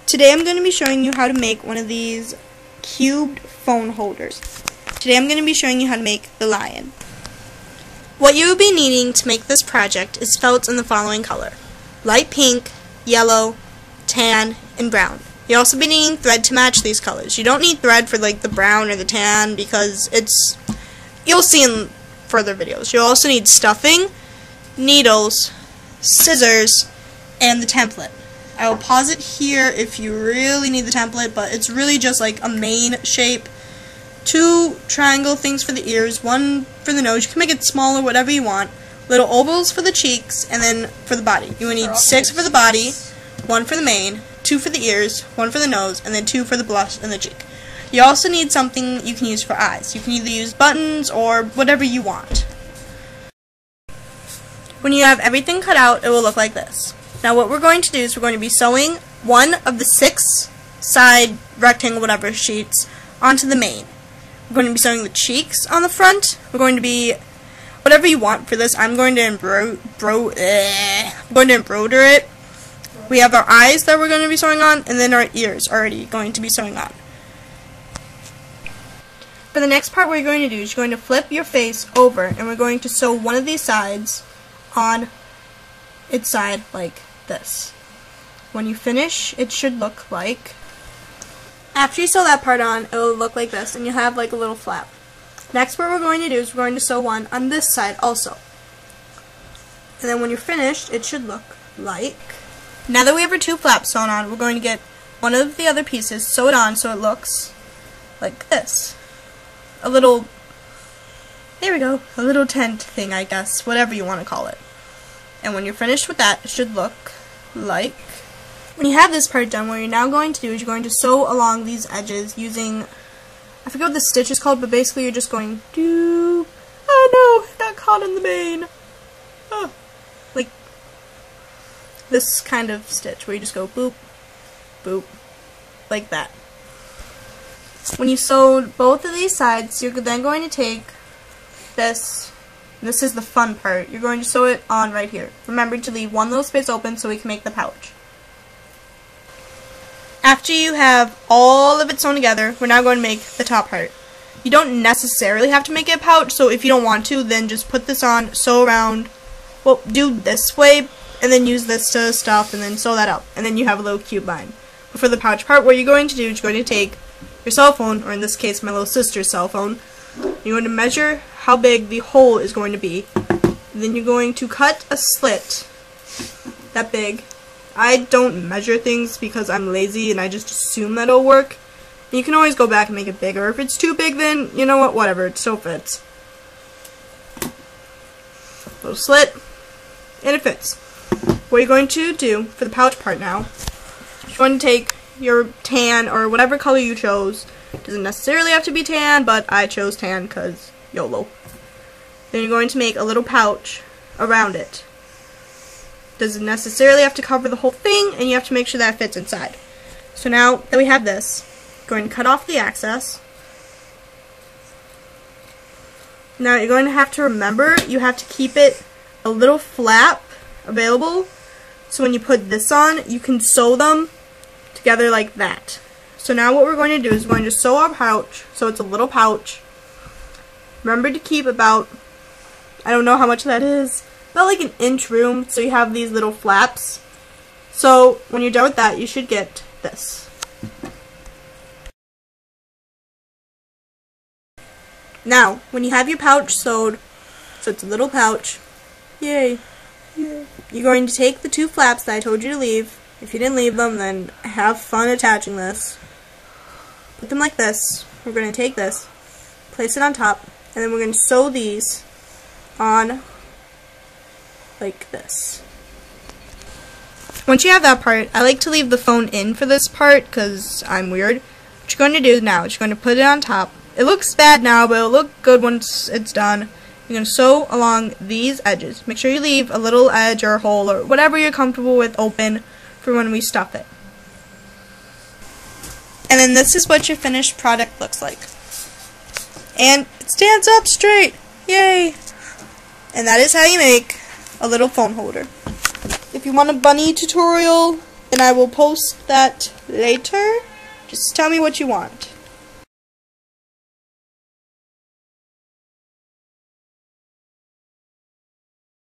Today I'm going to be showing you how to make one of these cubed phone holders. Today I'm going to be showing you how to make the lion. What you will be needing to make this project is felt in the following color: light pink, yellow, tan, and brown. You'll also be needing thread to match these colors. You don't need thread for like the brown or the tan because you'll see in further videos. You'll also need stuffing, needles, scissors, and the template. I will pause it here if you really need the template, but it's really just like a main shape. 2 triangle things for the ears, 1 for the nose. You can make it smaller, whatever you want. Little ovals for the cheeks, and then for the body. You will need 6 for the body, 1 for the mane, 2 for the ears, 1 for the nose, and then 2 for the blush and the cheek. You also need something you can use for eyes. You can either use buttons or whatever you want. When you have everything cut out, it will look like this. Now what we're going to do is we're going to be sewing one of the 6 side rectangle whatever sheets onto the mane. We're going to be sewing the cheeks on the front. We're going to be whatever you want for this. I'm going to embroider it. We have our eyes that we're going to be sewing on, and then our ears already going to be sewing on. For the next part, what you're going to do is you're going to flip your face over, and we're going to sew one of these sides on its side like this. When you finish, it should look like, after you sew that part on, it will look like this, and you'll have like a little flap. Next, what we're going to do is we're going to sew one on this side also. And then when you're finished, it should look like, now that we have our 2 flaps sewn on, we're going to get one of the other pieces, sew it on so it looks like this. A little, there we go, a little tent thing, I guess, whatever you want to call it. And when you're finished with that, it should look like, when you have this part done, what you're now going to do is you're going to sew along these edges using, I forget what the stitch is called, but basically you're just going to, oh no, it got caught in the mane. Oh, like this kind of stitch where you just go boop, boop, like that. When you sewed both of these sides, you're then going to take this. This is the fun part. You're going to sew it on right here. Remember to leave one little space open so we can make the pouch. After you have all of it sewn together, we're now going to make the top part. You don't necessarily have to make it a pouch, so if you don't want to, then just put this on, sew around, well, do this way, and then use this to stuff, and then sew that up, and then you have a little cute line. But for the pouch part, what you're going to do is you're going to take your cell phone, or in this case, my little sister's cell phone. You're going to measure how big the hole is going to be. And then you're going to cut a slit that big. I don't measure things because I'm lazy and I just assume that it'll work. And you can always go back and make it bigger. If it's too big, then you know what, whatever, it still fits. Little slit, and it fits. What you're going to do for the pouch part now, you're going to take your tan or whatever color you chose. Doesn't necessarily have to be tan, but I chose tan because YOLO. Then you're going to make a little pouch around it. Doesn't necessarily have to cover the whole thing, and you have to make sure that it fits inside. So now that we have this, going to cut off the excess. Now you're going to have to remember you have to keep it a little flap available, so when you put this on, you can sew them together like that. So now what we're going to do is we're going to sew our pouch, so it's a little pouch. Remember to keep about, I don't know how much that is, about like an inch room, so you have these little flaps. So when you're done with that, you should get this. Now, when you have your pouch sewed, so it's a little pouch, yay, you're going to take the 2 flaps that I told you to leave. If you didn't leave them, then have fun attaching this. Put them like this. We're going to take this, place it on top, and then we're going to sew these on like this. Once you have that part, I like to leave the phone in for this part because I'm weird. What you're going to do now is you're going to put it on top. It looks bad now, but it'll look good once it's done. You're going to sew along these edges. Make sure you leave a little edge or hole or whatever you're comfortable with open for when we stuff it. And then this is what your finished product looks like. And it stands up straight. Yay! And that is how you make a little phone holder. If you want a bunny tutorial and I will post that later. Just tell me what you want.